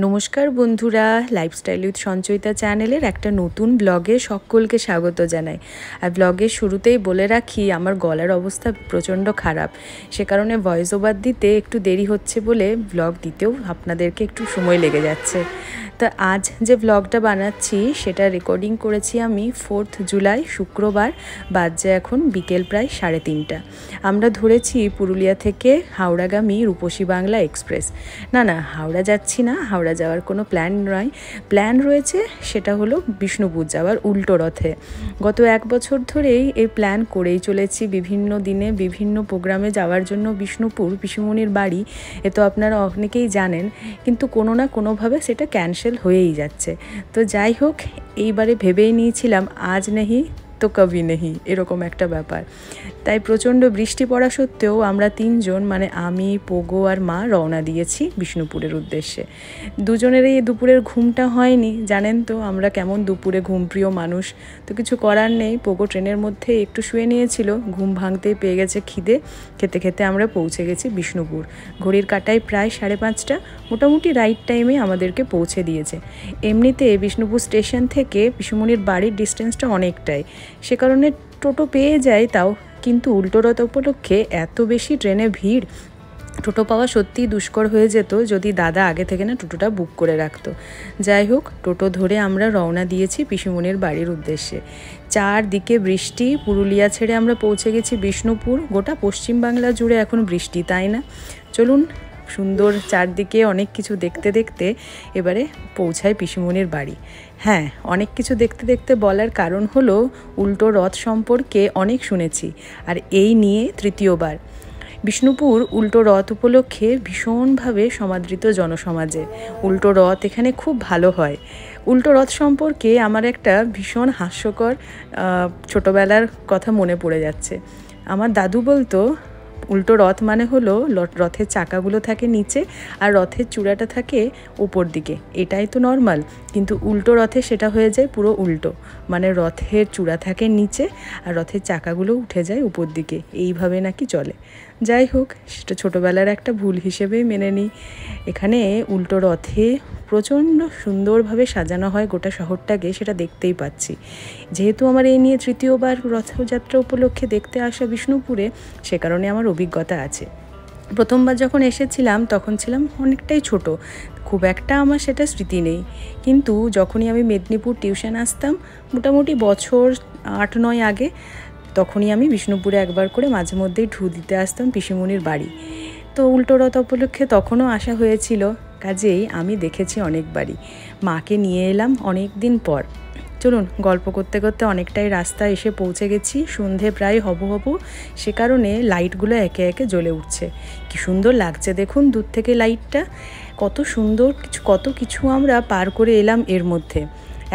নমস্কার বন্ধুরা, lifestyle with Sanchayita চ্যানেলের একটা নতুন ব্লগে সকলকে স্বাগত জানাই। আর ব্লগের শুরুতেই বলে রাখি, আমার গলার অবস্থা প্রচণ্ড খারাপ, সে কারণে ভয়েস ওভার দিতে একটু দেরি হচ্ছে বলে ব্লগ দিতেও আপনাদেরকে একটু সময় লেগে যাচ্ছে। তা আজ যে ব্লগটা বানাচ্ছি সেটা রেকর্ডিং করেছি আমি 4 জুলাই শুক্রবার, বাজে এখন বিকেল প্রায় 3:30। আমরা ধরেছি পুরুলিয়া থেকে হাওড়াগামী রূপসী বাংলা এক্সপ্রেস। না, হাওড়া যাচ্ছি না, হাওড়া যাওয়ার কোনো প্ল্যান নয়। প্ল্যান রয়েছে সেটা হলো বিষ্ণুপুর যাওয়ার উল্টো রথে। গত 1 বছর ধরেই এই প্ল্যান করেই চলেছি, বিভিন্ন দিনে বিভিন্ন প্রোগ্রামে যাওয়ার জন্য বিষ্ণুপুর পিসিমণির বাড়ি। এ তো আপনারা অনেকেই জানেন, কিন্তু কোনো না কোনোভাবে সেটা ক্যান্সেল হয়েই যাচ্ছে। তো যাই হোক, এইবারে ভেবেই নিয়েছিলাম আজ নেহি তো কবি নেহি, এরকম একটা ব্যাপার। তাই প্রচণ্ড বৃষ্টি পড়া সত্ত্বেও আমরা 3 জন, মানে আমি, পোগো আর মা রওনা দিয়েছি বিষ্ণুপুরের উদ্দেশ্যে। দুজনেরই দুপুরের ঘুমটা হয়নি, জানেন তো আমরা কেমন দুপুরে ঘুমপ্রিয় মানুষ। তো কিছু করার নেই, পোগো ট্রেনের মধ্যে একটু শুয়ে নিয়েছিল, ঘুম ভাঙতেই পেয়ে গেছে খিদে। খেতে খেতে আমরা পৌঁছে গেছি বিষ্ণুপুর। ঘড়ির কাঁটায় প্রায় 5:30, মোটামুটি রাইট টাইমে আমাদেরকে পৌঁছে দিয়েছে। এমনিতে বিষ্ণুপুর স্টেশন থেকে পিসিমণির বাড়ির ডিস্টেন্সটা অনেকটাই, সে কারণে টোটো পেয়ে যায়, তাও কিন্তু উল্টো রথ উপলক্ষে এত বেশি ট্রেনে ভিড়, টোটো পাওয়া সত্যিই দুষ্কর হয়ে যেত যদি দাদা আগে থেকে না টোটোটা বুক করে রাখতো। যাই হোক, টোটো ধরে আমরা রওনা দিয়েছি পিসিমণির বাড়ির উদ্দেশ্যে। চারদিকে বৃষ্টি, পুরুলিয়া ছেড়ে আমরা পৌঁছে গেছি বিষ্ণুপুর। গোটা পশ্চিমবাংলা জুড়ে এখন বৃষ্টি, তাই না? চলুন, সুন্দর চারদিকে অনেক কিছু দেখতে দেখতে এবারে পৌঁছায় পিসিমণির বাড়ি। হ্যাঁ, অনেক কিছু দেখতে দেখতে বলার কারণ হলো উল্টো রথ সম্পর্কে অনেক শুনেছি, আর এই নিয়ে তৃতীয়বার। বিষ্ণুপুর উল্টো রথ উপলক্ষে ভীষণভাবে সমাদৃত জনসমাজে। উল্টো রথ এখানে খুব ভালো হয়। উল্টো রথ সম্পর্কে আমার একটা ভীষণ হাস্যকর ছোটোবেলার কথা মনে পড়ে যাচ্ছে। আমার দাদু বলতো, উল্টো রথ মানে হলো রথের চাকাগুলো থাকে নিচে আর রথের চূড়াটা থাকে ওপর দিকে। এটাই তো নর্মাল, কিন্তু উল্টো রথে সেটা হয়ে যায় পুরো উল্টো, মানে রথের চূড়া থাকে নিচে আর রথের চাকাগুলো উঠে যায় উপর দিকে। এইভাবে নাকি চলে। যাই হোক, সেটা ছোটোবেলার একটা ভুল হিসেবেই মেনে নিই। এখানে উল্টো রথে প্রচণ্ড সুন্দরভাবে সাজানো হয় গোটা শহরটাকে, সেটা দেখতেই পাচ্ছি। যেহেতু আমার এই নিয়ে তৃতীয়বার রথযাত্রা উপলক্ষে দেখতে আসা বিষ্ণুপুরে, সে কারণে আমার অভিজ্ঞতা আছে। প্রথমবার যখন এসেছিলাম তখন ছিলাম অনেকটাই ছোট, খুব একটা আমার সেটা স্মৃতি নেই। কিন্তু যখনই আমি মেদিনীপুর টিউশন আসতাম, মোটামুটি বছর 8-9 আগে, তখনই আমি বিষ্ণুপুরে একবার করে মাঝে মধ্যেই ঢু দিতে আসতাম পিসিমণির বাড়ি। তো উল্টো রথ উপলক্ষে তখনও আসা হয়েছিল, কাজেই আমি দেখেছি অনেকবারই। মাকে নিয়ে এলাম অনেক দিন পর। চলুন, গল্প করতে করতে অনেকটাই রাস্তা এসে পৌঁছে গেছি। সন্ধে প্রায় হব, সে কারণে লাইটগুলো একে একে জ্বলে উঠছে। কি সুন্দর লাগছে দেখুন দূর থেকে লাইটটা, কত সুন্দর কত কিছু আমরা পার করে এলাম এর মধ্যে।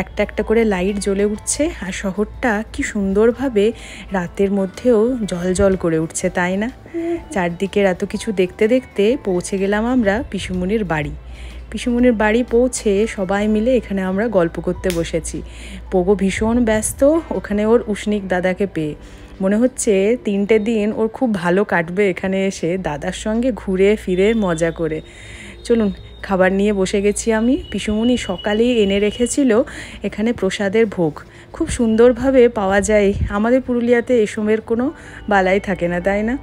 একটা একটা করে লাইট জ্বলে উঠছে, আর শহরটা কি সুন্দরভাবে রাতের মধ্যেও জল করে উঠছে, তাই না? চারদিকের এত কিছু দেখতে দেখতে পৌঁছে গেলাম আমরা পিসিমণির বাড়ি। পিসিমণির বাড়ি পৌঁছে সবাই মিলে এখানে আমরা গল্প করতে বসেছি। পোগো ভীষণ ব্যস্ত ওখানে ওর উষ্ণিক দাদাকে পেয়ে। মনে হচ্ছে 3টে দিন ওর খুব ভালো কাটবে এখানে এসে দাদার সঙ্গে ঘুরে ফিরে মজা করে। চলুন, খাবার নিয়ে বসে গেছি আমি। পিসিমণি সকালেই এনে রেখেছিল এখানে প্রসাদের ভোগ, খুব সুন্দরভাবে পাওয়া যায়। আমাদের পুরুলিয়াতে এসবের কোনো বালাই থাকে না, তাই না?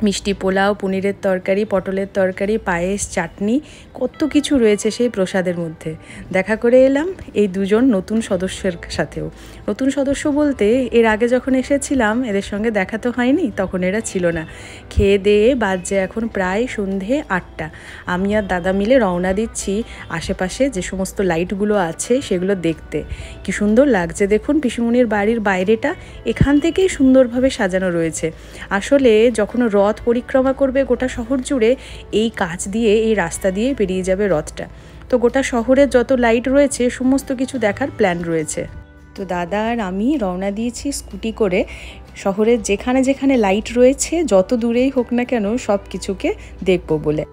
মিষ্টি পোলাও, পনিরের তরকারি, পটলের তরকারি, পায়েস, চাটনি, কত কিছু রয়েছে সেই প্রসাদের মধ্যে। দেখা করে এলাম এই 2 জন নতুন সদস্যের সাথেও। নতুন সদস্য বলতে, এর আগে যখন এসেছিলাম এদের সঙ্গে দেখা তো হয়নি, তখন এরা ছিল না। খেয়ে দিয়ে বাজে এখন প্রায় সন্ধে 8টা। আমি আর দাদা মিলে রওনা দিচ্ছি আশেপাশে যে সমস্ত লাইটগুলো আছে সেগুলো দেখতে। কি সুন্দর লাগছে দেখুন পিসিমণির বাড়ির বাইরেটা, এখান থেকেই সুন্দরভাবে সাজানো রয়েছে। আসলে যখন রথ পরিক্রমা করবে গোটা শহর জুড়ে, এই কাজ দিয়ে, এই রাস্তা দিয়ে পেরিয়ে যাবে রথটা। তো গোটা শহরের যত লাইট রয়েছে সমস্ত কিছু দেখার প্ল্যান রয়েছে। তো দাদা আর আমি রওনা দিয়েছি স্কুটি করে। শহরের যেখানে যেখানে লাইট রয়েছে, যত দূরেই হোক না কেন, সব কিছুকে দেখবো বলে।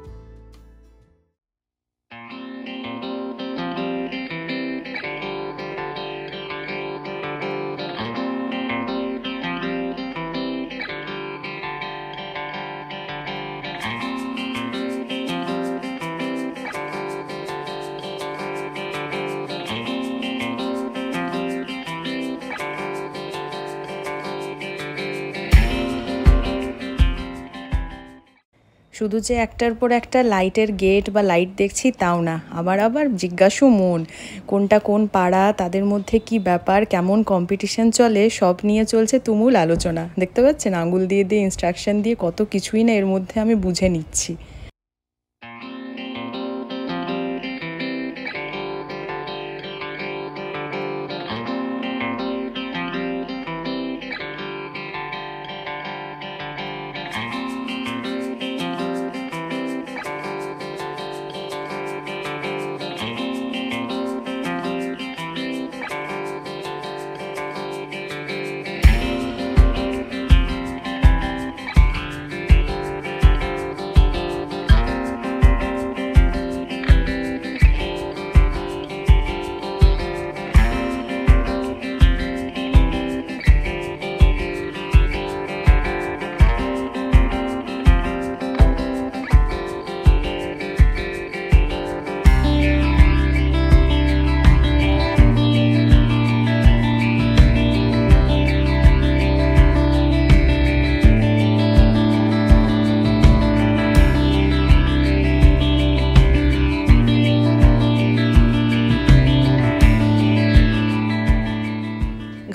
শুধু যে একটার পর একটা লাইটের গেট বা লাইট দেখছি তাও না, আবার জিজ্ঞাসু মন কোনটা কোন পাড়া, তাদের মধ্যে কি ব্যাপার, কেমন কম্পিটিশন চলে, সব নিয়ে চলছে তুমুল আলোচনা। দেখতে পাচ্ছেন আঙুল দিয়ে দিয়ে ইনস্ট্রাকশন দিয়ে কত কিছুই না এর মধ্যে আমি বুঝে নিচ্ছি।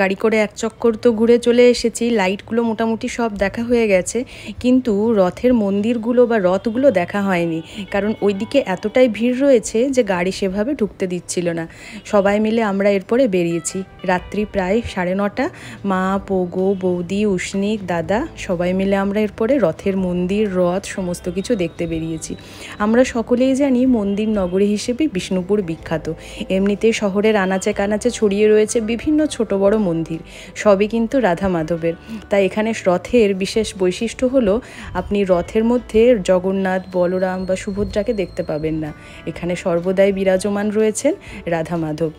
গাড়ি করে এক চক্কর তো ঘুরে চলে এসেছি, লাইটগুলো মোটামুটি সব দেখা হয়ে গেছে, কিন্তু রথের মন্দিরগুলো বা রথগুলো দেখা হয়নি, কারণ ওইদিকে এতটাই ভিড় রয়েছে যে গাড়ি সেভাবে ঢুকতে দিচ্ছিল না। সবাই মিলে আমরা এরপরে বেরিয়েছি, রাত্রি প্রায় 9:30। মা, পোগো, বৌদি, উষ্ণিক, দাদা সবাই মিলে আমরা এরপরে রথের মন্দির, রথ সমস্ত কিছু দেখতে বেরিয়েছি। আমরা সকলেই জানি মন্দির নগরী হিসেবে বিষ্ণুপুর বিখ্যাত। এমনিতেই শহরের আনাচে কানাচে ছড়িয়ে রয়েছে বিভিন্ন ছোট বড় মন্দির, সবই কিন্তু রাধা মাধবের। তাই এখানে রথের বিশেষ বৈশিষ্ট্য হলো আপনি রথের মধ্যে জগন্নাথ, বলরাম বা সুভদ্রাকে দেখতে পাবেন না, এখানে সর্বদাই বিরাজমান রয়েছেন রাধা মাধব।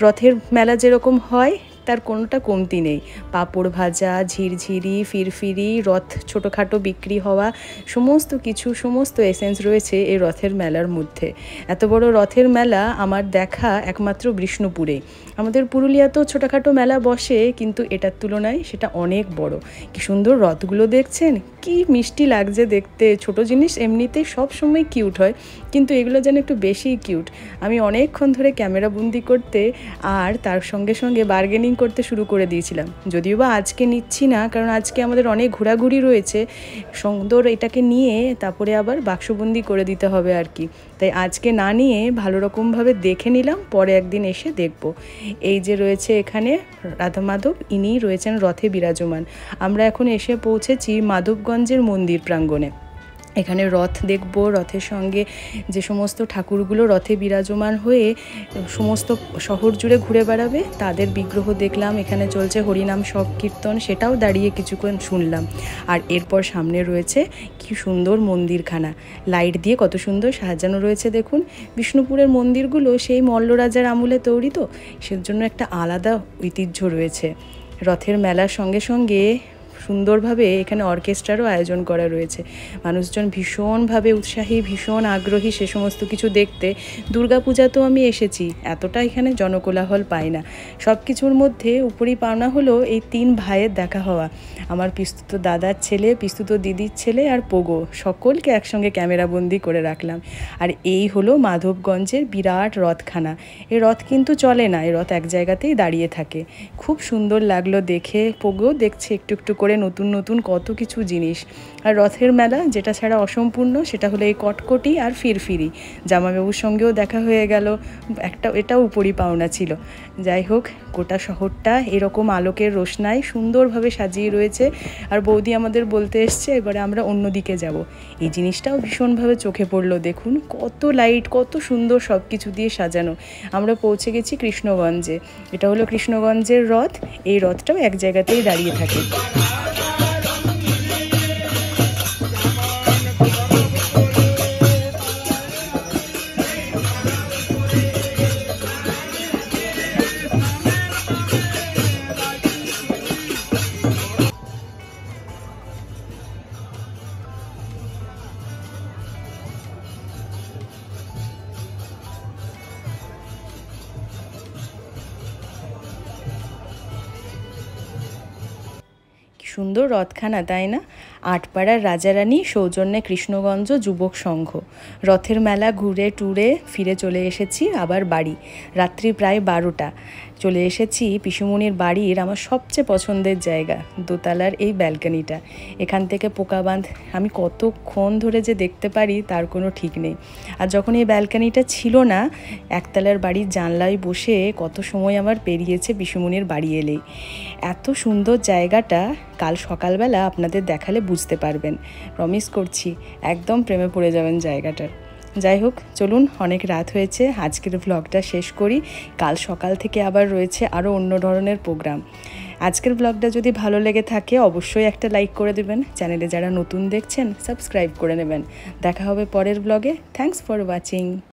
রথের মেলা যেরকম হয় তার কোনোটা কমতি নেই, পাঁপড় ভাজা, ঝিরঝিরি, ফিরফিরি, রথ ছোটোখাটো বিক্রি হওয়া সমস্ত কিছু, সমস্ত এসেন্স রয়েছে এই রথের মেলার মধ্যে। এত বড় রথের মেলা আমার দেখা একমাত্র বিষ্ণুপুরে। আমাদের পুরুলিয়াতেও ছোটোখাটো মেলা বসে, কিন্তু এটার তুলনায় সেটা অনেক বড়। কি সুন্দর রথগুলো দেখছেন, কি মিষ্টি লাগছে দেখতে। ছোট জিনিস এমনিতেই সব সময় কিউট হয়, কিন্তু এগুলো যেন একটু বেশি কিউট। আমি অনেকক্ষণ ধরে ক্যামেরা বন্দি করতে আর তার সঙ্গে সঙ্গে বার্গেনিং করতে শুরু করে দিয়েছিলাম, যদিও বা আজকে নিচ্ছি না, কারণ আজকে আমাদের অনেক ঘোরাঘুরি রয়েছে, সুন্দর এটাকে নিয়ে তারপরে আবার বাক্সবন্দি করে দিতে হবে আর কি। তাই আজকে না নিয়ে ভালো রকমভাবে দেখে নিলাম, পরে একদিন এসে দেখব। এই যে রয়েছে এখানে রাধা মাধব, ইনিই রয়েছেন রথে বিরাজমান। আমরা এখন এসে পৌঁছেছি মাধবগঞ্জের মন্দির প্রাঙ্গণে। এখানে রথ দেখব, রথের সঙ্গে যে সমস্ত ঠাকুরগুলো রথে বিরাজমান হয়ে সমস্ত শহর জুড়ে ঘুরে বেড়াবে তাদের বিগ্রহ দেখলাম। এখানে চলছে হরিনাম সংকীর্তন, সেটাও দাঁড়িয়ে কিছুক্ষণ শুনলাম। আর এরপর সামনে রয়েছে কি সুন্দর মন্দিরখানা, লাইট দিয়ে কত সুন্দর সাজানো রয়েছে দেখুন। বিষ্ণুপুরের মন্দিরগুলো সেই মল্লরাজার আমলে তৈরি, তো সেজন্য একটা আলাদা ঐতিহ্য রয়েছে। রথের মেলার সঙ্গে সঙ্গে সুন্দরভাবে এখানে অর্কেস্ট্রারও আয়োজন করা রয়েছে। মানুষজন ভীষণভাবে উৎসাহী, ভীষণ আগ্রহী সে সমস্ত কিছু দেখতে। দুর্গাপূজাতেও আমি এসেছি, এতটা এখানে জনকোলাহল পাই না। সব কিছুর মধ্যে উপরই পাওনা হলো এই 3 ভাইয়ের দেখা হওয়া। আমার পিস্তুত দাদার ছেলে, পিস্তুত দিদির ছেলে আর পোগো, সকলকে একসঙ্গে ক্যামেরাবন্দি করে রাখলাম। আর এই হলো মাধবগঞ্জের বিরাট রথখানা। এই রথ কিন্তু চলে না, এই রথ এক জায়গাতেই দাঁড়িয়ে থাকে। খুব সুন্দর লাগলো দেখে। পোগো দেখছে একটু একটু করে নতুন নতুন কত কিছু জিনিস। আর রথের মেলা যেটা ছাড়া অসম্পূর্ণ সেটা হলো এই কটকটি আর ফিরফিরি। জামাইবাবুর সঙ্গেও দেখা হয়ে গেল, এটাও উপরই পাওনা ছিল। যাই হোক, গোটা শহরটা এরকম আলোকের রোশনায় সুন্দরভাবে সাজিয়ে রয়েছে। আর বৌদি আমাদের বলতে এসছে এবারে আমরা অন্যদিকে যাব। এই জিনিসটাও ভীষণভাবে চোখে পড়লো, দেখুন কত লাইট, কত সুন্দর সব কিছু দিয়ে সাজানো। আমরা পৌঁছে গেছি কৃষ্ণগঞ্জে। এটা হলো কৃষ্ণগঞ্জের রথ। এই রথটাও এক জায়গাতেই দাঁড়িয়ে থাকে। সুন্দর রথখানা, তাই না? আটপাড়ার রাজারানী সৌজন্যে কৃষ্ণগঞ্জ যুবক সংঘ। রথের মেলা ঘুরে টুরে ফিরে চলে এসেছি আবার বাড়ি। রাত্রি প্রায় 12টা। চলে এসেছি পিসুমণির বাড়ির আমার সবচেয়ে পছন্দের জায়গা, দোতলার এই ব্যালকনিটা। এখান থেকে পোকাবাঁধ আমি কতক্ষণ ধরে যে দেখতে পারি তার কোনো ঠিক নেই। আর যখন এই ব্যালকনিটা ছিল না, একতলার বাড়ির জানলায় বসে কত সময় আমার পেরিয়েছে পিসুমণির বাড়ি এলেই। এত সুন্দর জায়গাটা কাল সকালবেলা আপনাদের দেখালে বুঝতে পারবেন। প্রমিস করছি একদম প্রেমে পড়ে যাবেন জায়গাটার। যাই হোক, চলুন, অনেক রাত হয়েছে, আজকের ভ্লগটা শেষ করি। কাল সকাল থেকে আবার রয়েছে আরও অন্য ধরনের প্রোগ্রাম। আজকের ভ্লগটা যদি ভালো লেগে থাকে অবশ্যই একটা লাইক করে দেবেন। চ্যানেলে যারা নতুন দেখছেন সাবস্ক্রাইব করে নেবেন। দেখা হবে পরের ভ্লগে। Thanks for watching.